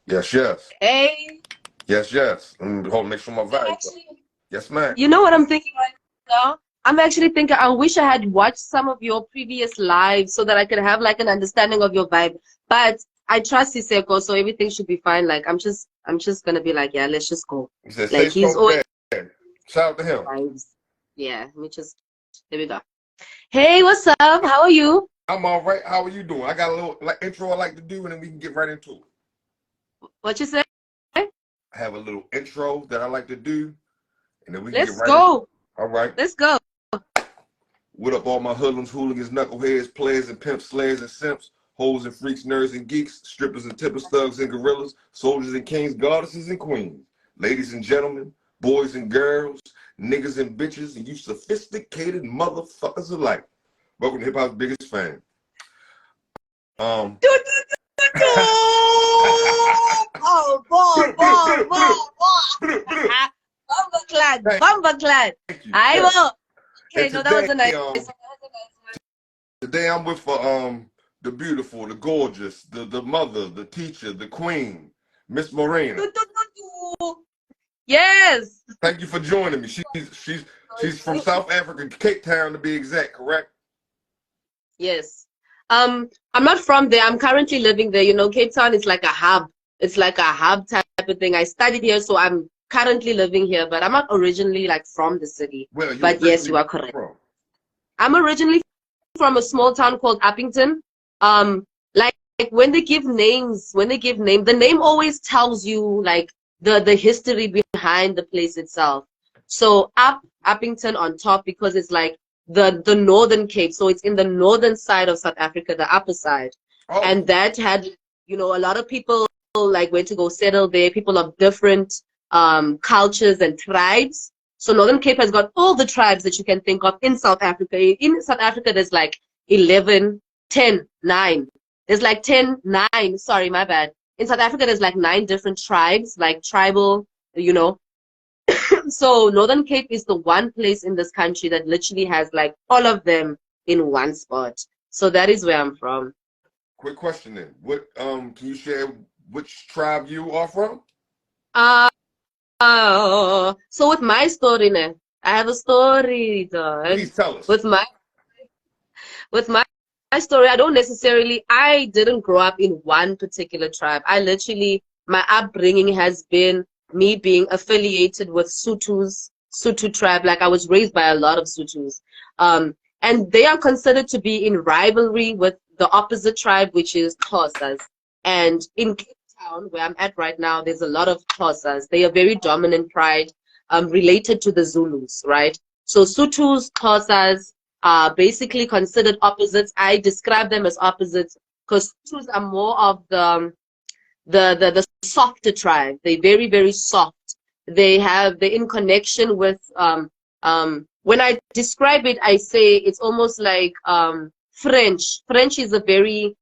Yes, yes. Hey, Yes, yes. Hold on, make sure my I'm volume. actually, Yes, ma'am. you know what I'm thinking right now? I'm actually thinking, I wish I had watched some of your previous lives so that I could have like an understanding of your vibe. But I trust Siseko, so everything should be fine. Like I'm just gonna be like, yeah, let's just go. He said, say Like he's so always bad. Shout out to him. vibes. Yeah, let me just, here we go. Hey, what's up? How are you? I'm all right. How are you doing? I got a little intro I like to do, and then we can get right into it. What you say? I have a little intro that I like to do, and then we can get Let's right into go. it. All right. Let's go. What up, all my hoodlums, hooligans, knuckleheads, players and pimps, slayers and simps, hoes and freaks, nerds and geeks, strippers and tippers, thugs and gorillas, soldiers and kings, goddesses and queens, ladies and gentlemen, boys and girls, niggas and bitches, and you sophisticated motherfuckers alike. Welcome to Hip Hop's biggest fan. Do, do, do, do. Oh, boy. Bumper clad. Thank you. I will. Okay, And no, that was today, a nice one. today I'm with the beautiful, the gorgeous, the mother, the teacher, the queen, Miss Morena. Do, do, do, do. Yes. Thank you for joining me. She's from South Africa, Cape Town to be exact, correct? Yes. I'm not from there. I'm currently living there. You know, Cape Town is like a hub. It's like a hub type of thing. I studied here, so I'm currently living here, but I'm not originally like from the city. Well, you But yes, you originally are correct. from. I'm originally from a small town called Uppington. Like when they give names, the name always tells you like the history behind the place itself. So Uppington on top because it's like the Northern Cape, so it's in the northern side of South Africa, the upper side, Oh, and that had a lot of people like went to go settle there, people of different cultures and tribes. So Northern Cape has got all the tribes that you can think of in South Africa. In South Africa, there's like 11, 10, 9. There's like 10, 9. Sorry, my bad. In South Africa, there's like 9 different tribes, like tribal, you know. So Northern Cape is the one place in this country that literally has like all of them in one spot. So that is where I'm from. quick question then. What can you share which tribe you are from? Uh, so with my story, ne, I have a story, dog. Please tell us. With my story, I didn't grow up in one particular tribe. My upbringing has been me being affiliated with Sutu tribe. Like I was raised by a lot of Sutus. And they are considered to be in rivalry with the opposite tribe, which is Xhosas. And in Cape Town, where I'm at right now, there's a lot of Xhosas. They are very dominant pride, related to the Zulus, right? So Sutus, Xhosas, are basically considered opposites. I describe them as opposites because Hutus are more of the softer tribe. They're very, very soft. They're in connection with when I describe it, I say it's almost like French. French is a very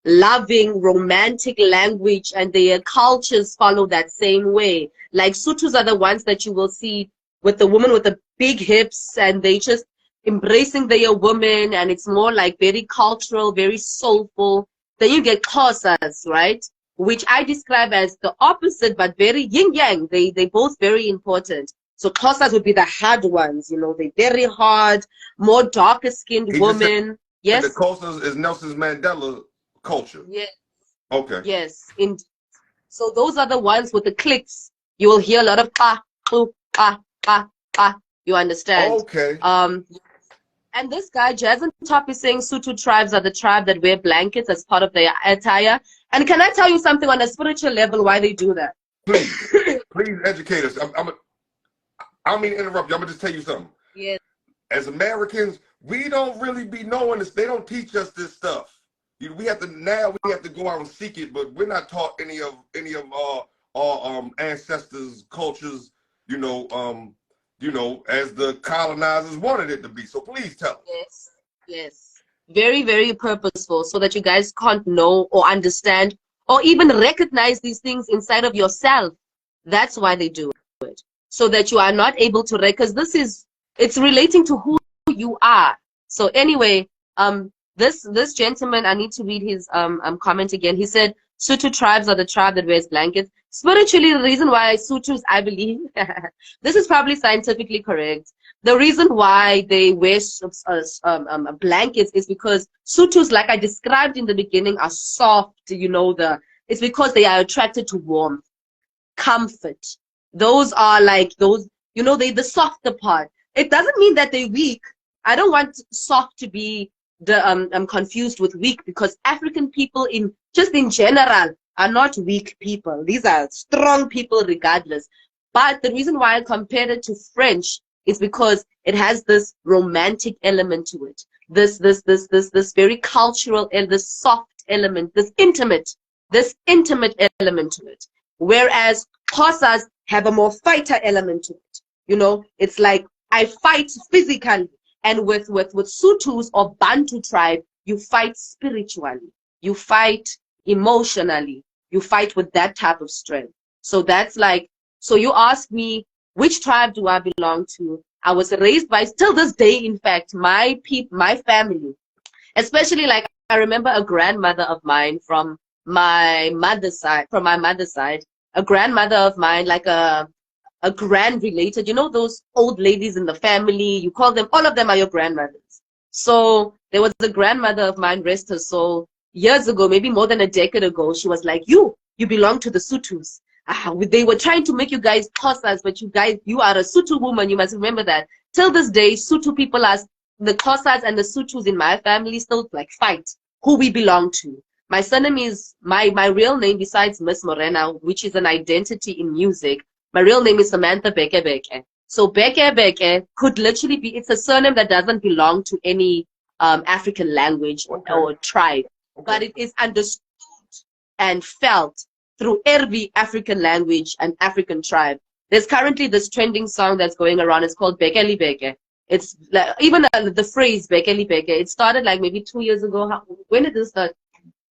loving, romantic language, and their cultures follow that same way. Like Sutus are the ones that you will see with the woman with the big hips, and they just embracing their woman, and it's more like very cultural, very soulful. Then you get Xhosas, right? Which I describe as the opposite, but very yin yang. They both very important. So Xhosas would be the hard ones, they're very hard, more darker skinned He just said women. the Yes. culture is Nelson Mandela culture. Yes. Okay. Yes. So those are the ones with the clicks. You will hear a lot of pa, pu, pa, pa, pa. You understand? Okay. And this guy, Jazz on Top, is saying Sutu tribes are the tribe that wear blankets as part of their attire. And can I tell you something on a spiritual level why they do that? Please educate us. I don't mean to interrupt you. I'm gonna just tell you something. Yes. As Americans, we don't really be knowing this. They don't teach us this stuff. We have to go out and seek it, but we're not taught any of our ancestors' cultures, as the colonizers wanted it to be. So please tell us. Yes. Yes. Very, very purposeful so that you guys can't know or understand or even recognize these things inside of yourself. That's why they do it. So that you are not able to because it's relating to who you are. So anyway, this gentleman, I need to read his comment again. He said Sutu tribes are the tribe that wears blankets. Spiritually, the reason why Sutus, I believe, this is probably scientifically correct. The reason why they wear blankets is because Sutus, like I described in the beginning, are soft. It's because they are attracted to warmth, comfort. Those are like those, the softer part. It doesn't mean that they're weak. I don't want soft to be I'm confused with weak, because African people in general are not weak people. These are strong people regardless. But the reason why I compared it to French is because it has this romantic element to it. This very cultural and this soft element, this intimate element to it. Whereas Xhosas have a more fighter element to it. It's like I fight physically. And with Sutus or Bantu tribe, you fight spiritually, you fight emotionally, you fight with that type of strength. So that's like, so you ask me, which tribe do I belong to? I was raised by, still this day, in fact, my family, especially like I remember a grandmother of mine from my mother's side, a grandmother of mine, like a grand related, those old ladies in the family, you call them, all of them are your grandmothers. So there was a grandmother of mine, rest her soul, years ago, maybe more than a decade ago, she was like, you belong to the Sutus. They were trying to make you guys Xhosas, but you are a Sutu woman, you must remember that. Till this day, Sutu people are, the Xhosas and the Sutus in my family still like fight who we belong to. My surname is, my real name besides Miss Morena, which is an identity in music, my real name is Samantha Beke Beke. So Beke Beke could literally be, it's a surname that doesn't belong to any African language or tribe, but it is understood and felt through every African language and African tribe. There's currently this trending song that's going around. It's called Bekeli Beke. It's like, even the phrase Bekeli Beke, it started like maybe 2 years ago. When did this start?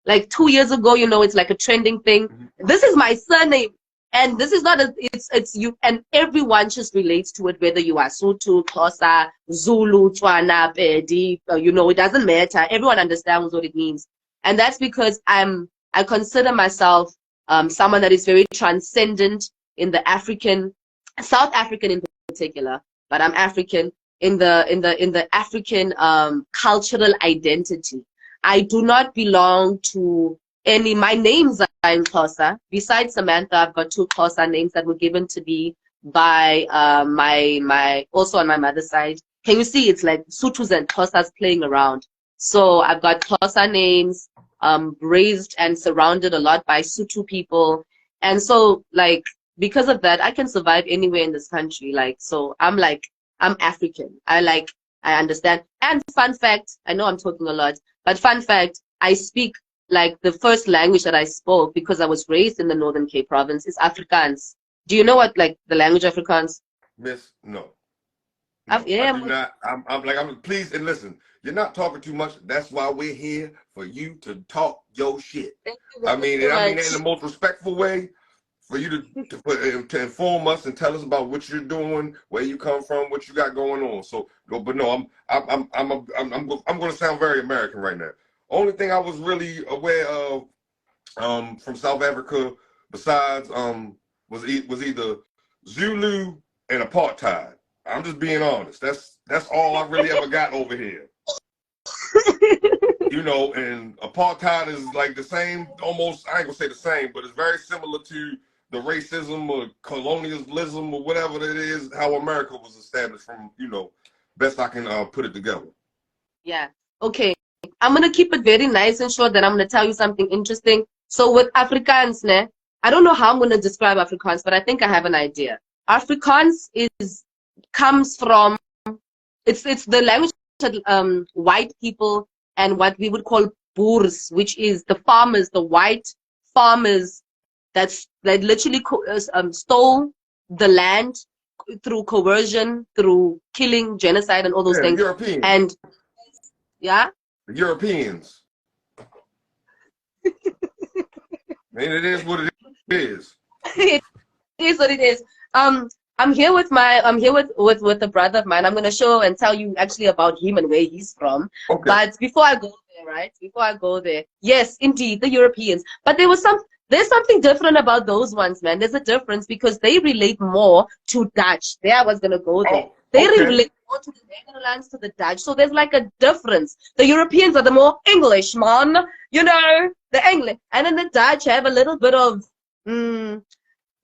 Like 2 years ago, it's like a trending thing. This is my surname. And this is not it's you, and everyone just relates to it, whether you are Sutu, Xhosa, Zulu, Tswana, Pedi, it doesn't matter. Everyone understands what it means. And that's because I consider myself someone that is very transcendent in the South African in particular, but I'm African in the African cultural identity. I do not belong to my names are in Xhosa. Besides Samantha, I've got 2 Xhosa names that were given to me by my also on my mother's side. Can you see? It's like Sutus and Xhosas playing around. So I've got Xhosa names, raised and surrounded a lot by Sutu people, and so like because of that, I can survive anywhere in this country. Like, so I'm African. I understand. And fun fact, I know I'm talking a lot, but fun fact, I speak like the first language that I spoke, because I was raised in the Northern Cape province, is Afrikaans. Do you know what, like, the language Afrikaans? Miss, no. Yeah, I do not. I'm please, and listen, you're not talking too much. That's why we're here, for you to talk your shit. I mean that in the most respectful way, for you to inform us and tell us about what you're doing, where you come from, what you got going on. So, but no, I'm going to sound very American right now. Only thing I was really aware of from South Africa, besides was either Zulu and apartheid. I'm just being honest. That's all I really ever got over here. And apartheid is like the same, almost, I ain't gonna say the same, but it's very similar to the racism or colonialism or whatever it is, how America was established from, best I can put it together. Yeah. Okay. I'm going to keep it very nice and short, then I'm going to tell you something interesting. So with Afrikaans, I don't know how I'm going to describe Afrikaans, but I think I have an idea. Afrikaans comes from, it's the language that white people and what we would call boers, which is the farmers, the white farmers that literally stole the land through coercion, through killing, genocide, and all those things. Europeans. And yeah. Europeans. And it is what it is. It is what it is. I'm here with a brother of mine. I'm gonna show and tell you actually about him and where he's from. Okay. But before I go there, right? Before I go there. Yes, indeed, the Europeans. But there's something different about those ones, man. There's a difference because they relate more to Dutch. There I was gonna go there. Oh, They okay. relate more to the Netherlands, to the Dutch. So there's like a difference. The Europeans are the more English, man. You know, the English. And then the Dutch have a little bit of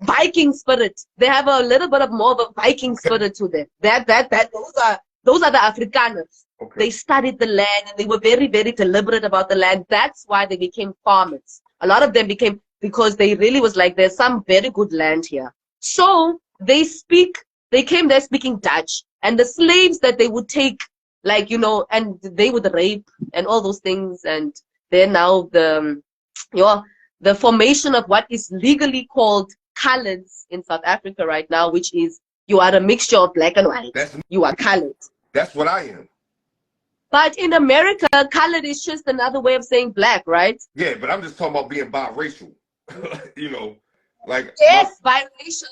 Viking spirit. They have a little bit of more of a Viking spirit to them. Those are the Afrikaners. Okay. They studied the land and they were very, very deliberate about the land. That's why they became farmers. A lot of them became because they really was like, there's some very good land here. So they came there speaking Dutch, and the slaves that they would take, like, you know, and they would rape and all those things. And they're now the formation of what is legally called coloreds in South Africa right now, which is you are a mixture of black and white. You are colored. That's what I am. But in America, colored is just another way of saying black, right? Yeah, but I'm just talking about being biracial. You know, like yes, biracial.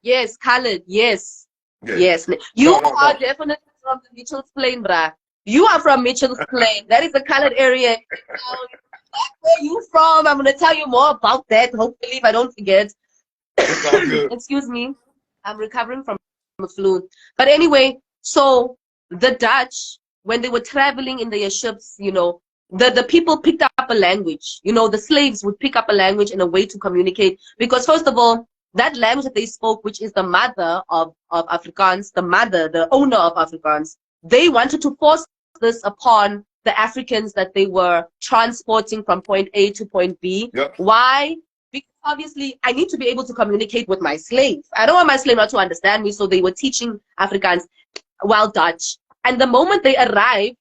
Yes, colored. Yes, yeah. Yes. You are definitely from the Mitchell's Plain, bruh. You are from Mitchell's Plain. That is a colored area. Where you from? I'm gonna tell you more about that. Hopefully, if I don't forget. It's all good. Excuse me. I'm recovering from a flu. But anyway, so the Dutch, when they were traveling in their ships, you know, the people picked up a language. You know, the slaves would pick up a language and a way to communicate. Because first of all, that language that they spoke, which is the mother of Afrikaans, the owner of Afrikaans, they wanted to force this upon the Africans that they were transporting from point A to point B. Yep. Why? Because obviously I need to be able to communicate with my slave. I don't want my slave not to understand me, so they were teaching Afrikaans while Dutch. And the moment they arrived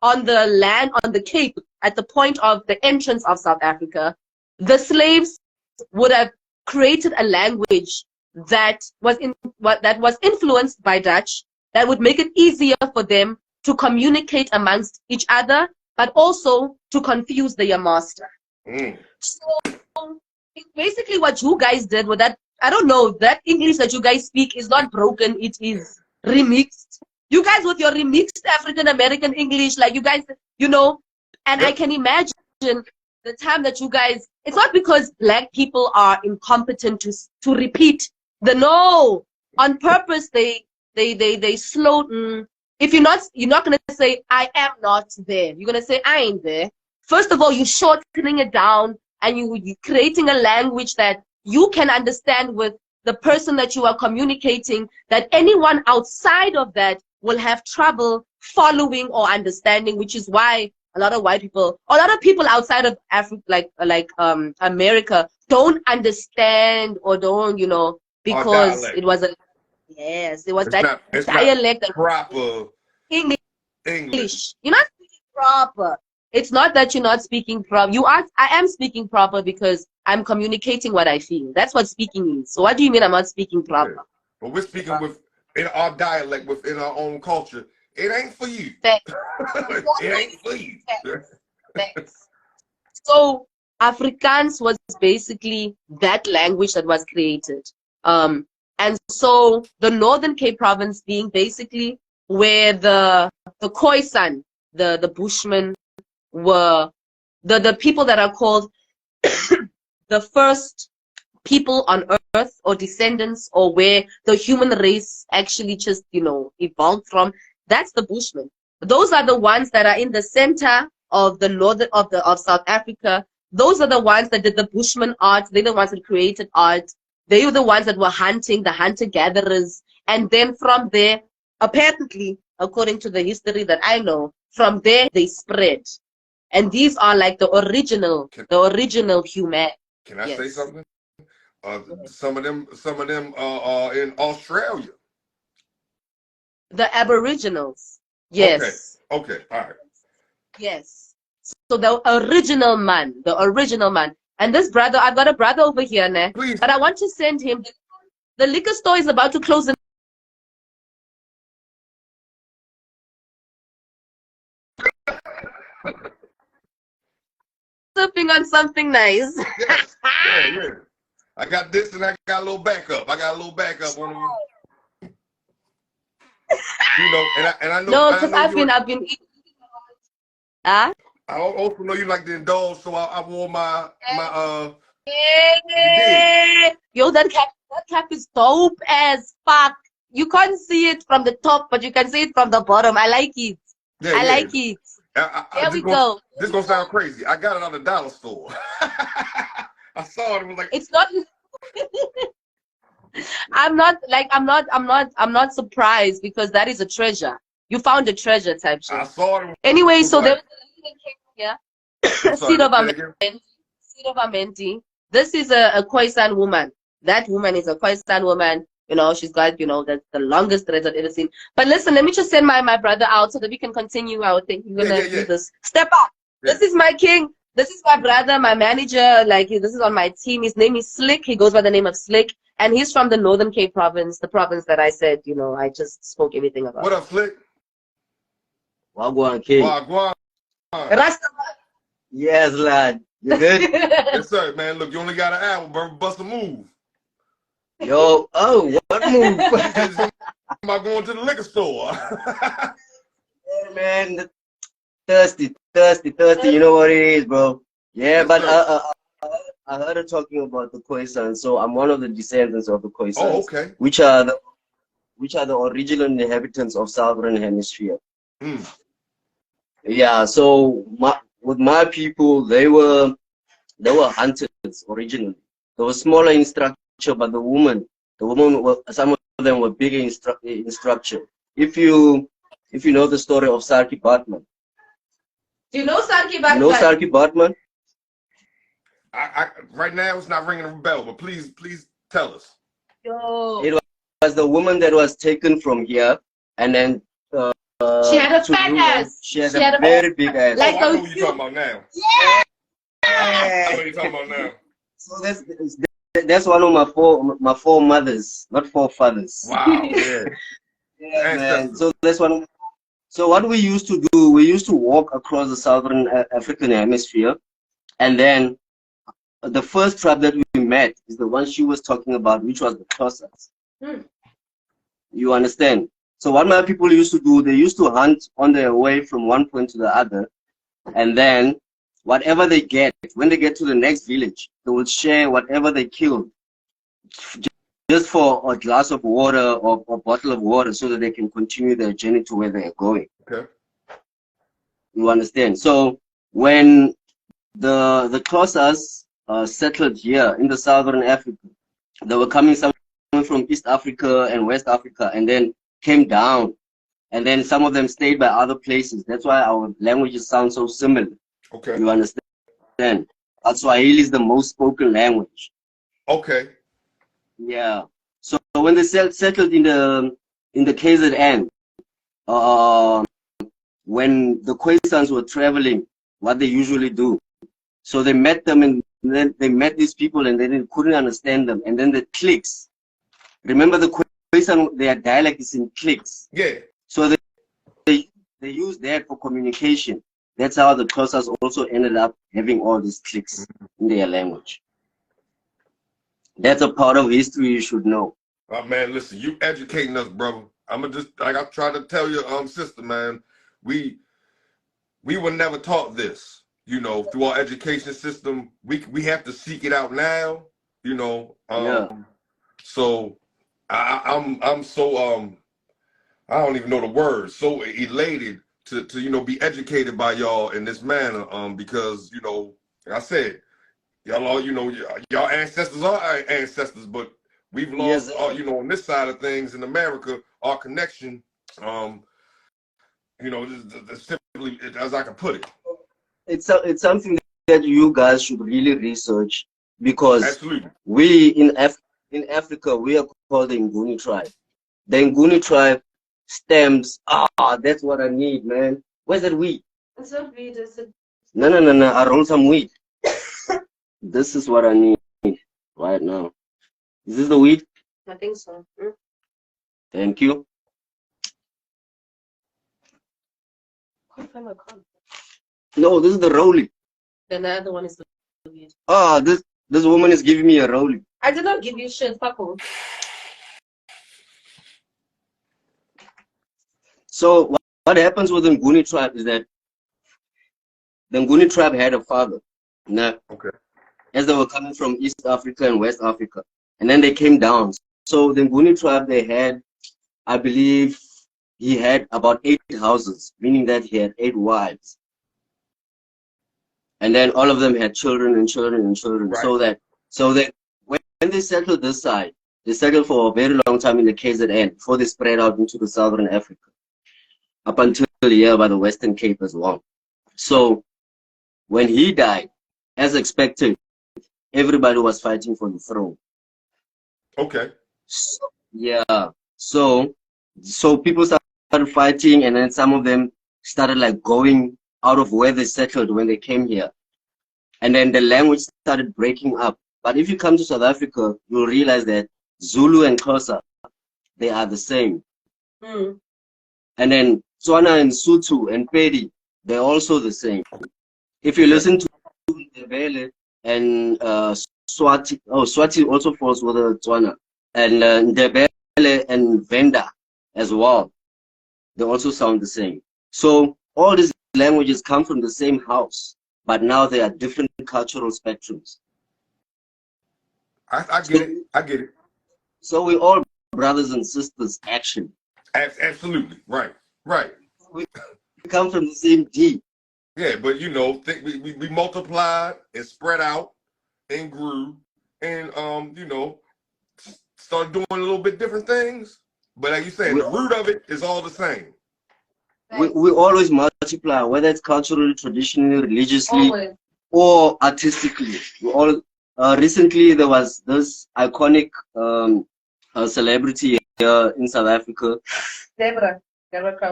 on the land, on the Cape, at the point of the entrance of South Africa, the slaves would have created a language that was influenced by Dutch, that would make it easier for them to communicate amongst each other, but also to confuse their master. So basically what you guys did with that, I don't know, that English that you guys speak is not broken, it is remixed. You guys with your remixed African American English, like you guys, you know, and I can imagine the time that you guys, it's not because black people are incompetent to repeat no, on purpose they slow. If you're not gonna say I am not there, you're gonna say I ain't there. First of all, you're shortening it down and you're creating a language that you can understand with the person that you are communicating, that anyone outside of that will have trouble following or understanding, which is why a lot of white people, a lot of people outside of Africa, like America, don't understand or don't, you know, because it was a dialect not proper English. You're not speaking proper. It's not that you're not speaking proper. I am speaking proper because I'm communicating what I feel. That's what speaking means. So what do you mean I'm not speaking proper? Yeah. But we're speaking in our dialect, within our own culture. It ain't for you. It ain't for you. So Afrikaans was basically that language that was created. And so the Northern Cape Province being basically where the Khoisan, the Bushmen, were the people that are called the first people on earth, or descendants, or where the human race actually just, you know, evolved from. That's the Bushmen. Those are the ones that are in the center of the northern of South Africa. Those are the ones that did the Bushman art. They're the ones that created art. They were the ones that were hunting, the hunter-gatherers. And then from there, apparently, according to the history that I know, from there they spread. And these are like the original human. Can I say something? Some of them are in Australia. The Aboriginals. Yes. Okay. All right. Yes. So the original man. And this brother, I've got a brother over here, né? Please. But I want to send him. The liquor store is about to close. Sipping on something nice. Yeah. I got this and I got a little backup. on them. You know, and I know. No, because I've been eating. Huh? I also know you like to indulge, so I wore my you did. Hey, yo, that cap is dope as fuck. You can't see it from the top, but you can see it from the bottom. I like it. Yeah, I yeah. like it. I There we just gonna go. this gonna sound crazy. I got it at the dollar store. I saw it. It was like It's not. I'm not surprised because that is a treasure. You found a treasure type I shit. saw it. Anyway, It was so there like was a leading cake here. I'm Seed sorry. of Say it again. Amenti. Seed of Amenti. This is a Khoisan woman. That woman is a Khoisan woman. You know, she's got, the longest threads I've ever seen. But listen, let me just send my brother out so that we can continue our thing. We're Yeah, yeah, gonna yeah, do this. Step up. yeah. This is my king. This is my brother, my manager. Like, this is on my team. His name is Slick. He goes by the name of Slick. And he's from the Northern Cape province, the province that I said, I just spoke everything about. What up, Slick? Wagwan King. Wagwan. Rasta. Yes, lad. You good? Yes, sir, man. Look, you only got an hour, bro. Bust a move. Yo, oh, what move? He said something about going to the liquor store. Yeah, man, thirsty. You know what it is, bro. Yeah, Yes, but sir. I heard her talking about the Khoisan, so I'm one of the descendants of the Oh, Khoisans, okay. which are the original inhabitants of Southern Hemisphere. Mm. Yeah, so with my people, they were hunters originally. They were smaller in structure, but the women were, some of them were bigger in structure. If you know the story of Sarki Batman. Do you know Sarki You know Batman? Sarki Batman? Right now it's not ringing a bell, but please tell us. Yo. It was the woman that was taken from here, and then She had a to fat Europe. ass. She had a very big ass. Like Oh, I know those what you're talking about now. Yeah. I know what you're talking about now. So that's one of my four mothers, not four fathers. Wow, yeah. Yeah, man. Ancestors. So that's one. So what we used to do, we used to walk across the southern African hemisphere, and then the first tribe that we met is the one she was talking about, which was the Xhosas. You understand? So what my people used to do, they used to hunt on their way from one point to the other, and then whatever they get, when they get to the next village, they will share whatever they killed, just for a glass of water or a bottle of water, so that they can continue their journey to where they are going. Okay. You understand? So when the Xhosas settled here in the southern Africa, they were coming some from East Africa and West Africa, and then came down, and then some of them stayed by other places. That's why our languages sound so similar. Okay. You understand? Swahili is the most spoken language. Okay. Yeah. So when they settled in the KZN, when the Khoisans were traveling, what they usually do, so they met them, and then they met these people, and they couldn't understand them, and then the cliques. Remember, the Khoisan, their dialect is in cliques. Yeah. So they use that for communication. That's how the Xhosas also ended up having all these cliques in their language. That's a part of history you should know. Oh man, listen, you educating us, brother. I'ma just like I tried to tell your sister, man. We were never taught this, through our education system. We have to seek it out now, Yeah. So I'm so I don't even know the words, so elated to be educated by y'all in this manner, because like I said, y'all y'all ancestors are our ancestors, but we've lost, Yes. on this side of things in America, our connection, simply as I can put it. It's something that you guys should really research, because Absolutely. we in Africa, we are called the Nguni tribe. The Nguni tribe stems. That's what I need, man. Where's that weed? It's not weed, it's a... No. I roll some weed. This is what I need right now. Is this the weed? I think so. Thank you. Can't find my card. No, this is the rolling. Then the other one is the weed. This woman is giving me a rolling. I did not give you shit, fuck off. So what happens with the Nguni tribe is that the Nguni tribe had a father. Nah, Okay. as they were coming from East Africa and West Africa. And then they came down. So the Nguni tribe, they had, I believe, he had about 8 houses, meaning that he had 8 wives. And then all of them had children and children and children. Right. So that when they settled this side, they settled for a very long time in the KZN before they spread out into the southern Africa, up until here by the Western Cape as well. So when he died, as expected, everybody was fighting for the throne. Okay. So, yeah. So people started fighting, and then some of them started like going out of where they settled when they came here. And then the language started breaking up. But if you come to South Africa, you'll realize that Zulu and Xhosa, they are the same. Mm. And then Tswana and Sotho and Pedi, they're also the same. If you listen to Ndebele and Swati, Swati also falls with the Tswana, and Ndebele and Venda as well, they also sound the same. So all these languages come from the same house, but now they are different cultural spectrums. I get it. I get it. So we're all brothers and sisters, actually. Absolutely. Right. Right. We come from the same D. Yeah, but you know, we multiplied and spread out and grew and you know, started doing a little bit different things. But like you saying, the root of it is all the same. We always multiply, whether it's culturally, traditionally, religiously, Always. or artistically. We all recently there was this iconic celebrity here in South Africa. Deborah.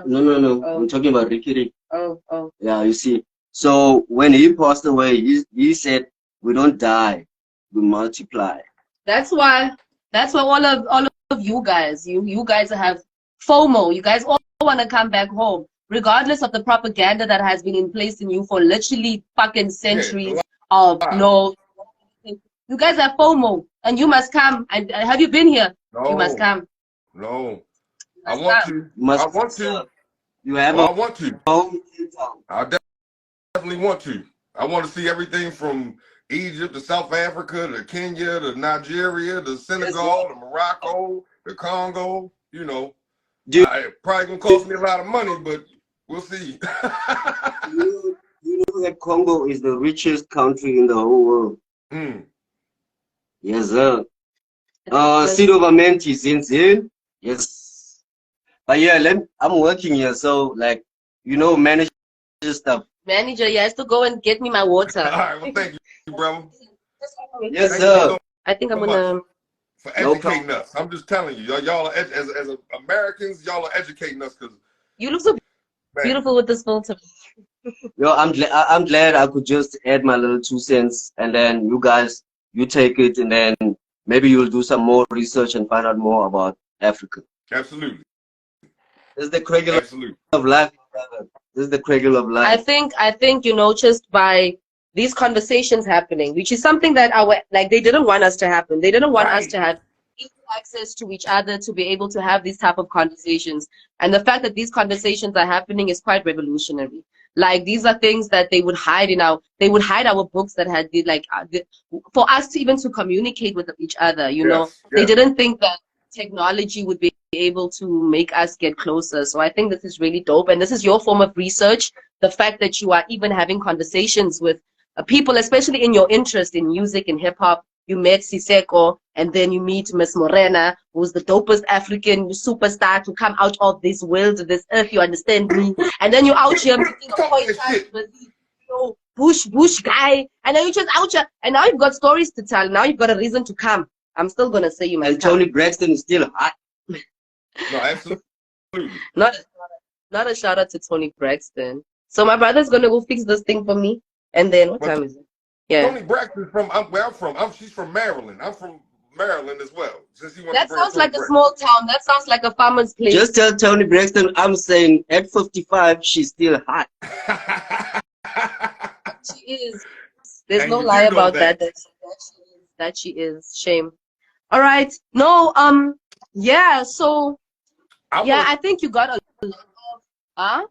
No. Oh. I'm talking about Ricky Rick. Oh. Yeah, you see. So when he passed away, he said, "We don't die, we multiply." That's why all of you guys, you guys have FOMO. You guys all want to come back home, regardless of the propaganda that has been in place in you for literally fucking centuries of no. You guys have FOMO, and you must come. And have you been here? No, you must come. No, I want to. I want to. You have I want to. home. I definitely want to. I want to see everything from Egypt to South Africa to Kenya to Nigeria to Senegal to Morocco to Congo. You know, it probably gonna cost me a lot of money, but we'll see. You know that Congo is the richest country in the whole world. Mm. Yes, sir. Seed of Amentis in here. Yes. But yeah, I'm working here, so like, you know, manage stuff. Manager, you have to go and get me my water. All right, well, thank you, brother. Yes, sir. I think I'm gonna. For educating us. I'm just telling you, y'all are as Americans, y'all are educating us because you look so beautiful with this filter. Yo, I'm glad I could just add my little 2 cents, and then you guys, you take it, and then maybe you'll do some more research and find out more about Africa. Absolutely. This is the cradle of life, brother. This is the cradle of life. I think you know, just by these conversations happening, which is something that they didn't want us to happen. They didn't want us to have equal access to each other to be able to have these type of conversations. And the fact that these conversations are happening is quite revolutionary. Like, these are things that they would hide our books that had for us to even to communicate with each other, you know. They didn't think that technology would be able to make us get closer. So I think this is really dope, and this is your form of research. The fact that you are even having conversations with people, especially in your interest in music and hip-hop. You met Siseko, and then you meet Miss Morena, who's the dopest African superstar to come out of this world, this earth, you understand me? And then you're out here meeting a bush guy, and then you just out here, and now you've got stories to tell. Now you've got a reason to come. I'm still gonna say you must come. Tony Braxton is still hot. No, absolutely. Not a shout out to Tony Braxton. So my brother's gonna go fix this thing for me, and then what time is it? Yeah. Tony Braxton she's from Maryland. I'm from Maryland as well. That sounds like a small town. That sounds like a farmer's place. Just tell Tony Braxton I'm saying at 55 she's still hot. She is. There's no lie about that. That she is. Shame. All right. No. Yeah. So. I think you got a lot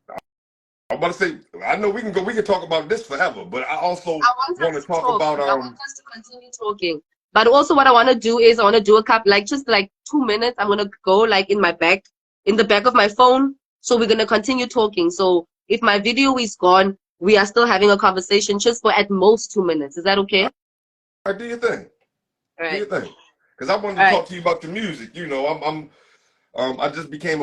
of. I'm about to say, I know we can talk about this forever, but I also I want want to us to talk talk. about I want us to continue talking. But also what I want to do is I want to do a couple, like just like 2 minutes. I'm going to go like in the back of my phone. So we're going to continue talking. So if my video is gone, we are still having a conversation just for at most 2 minutes. Is that okay? all right, do your thing. All Do right. your thing. Because I wanted All to right. talk to you about the music. You know, I just became a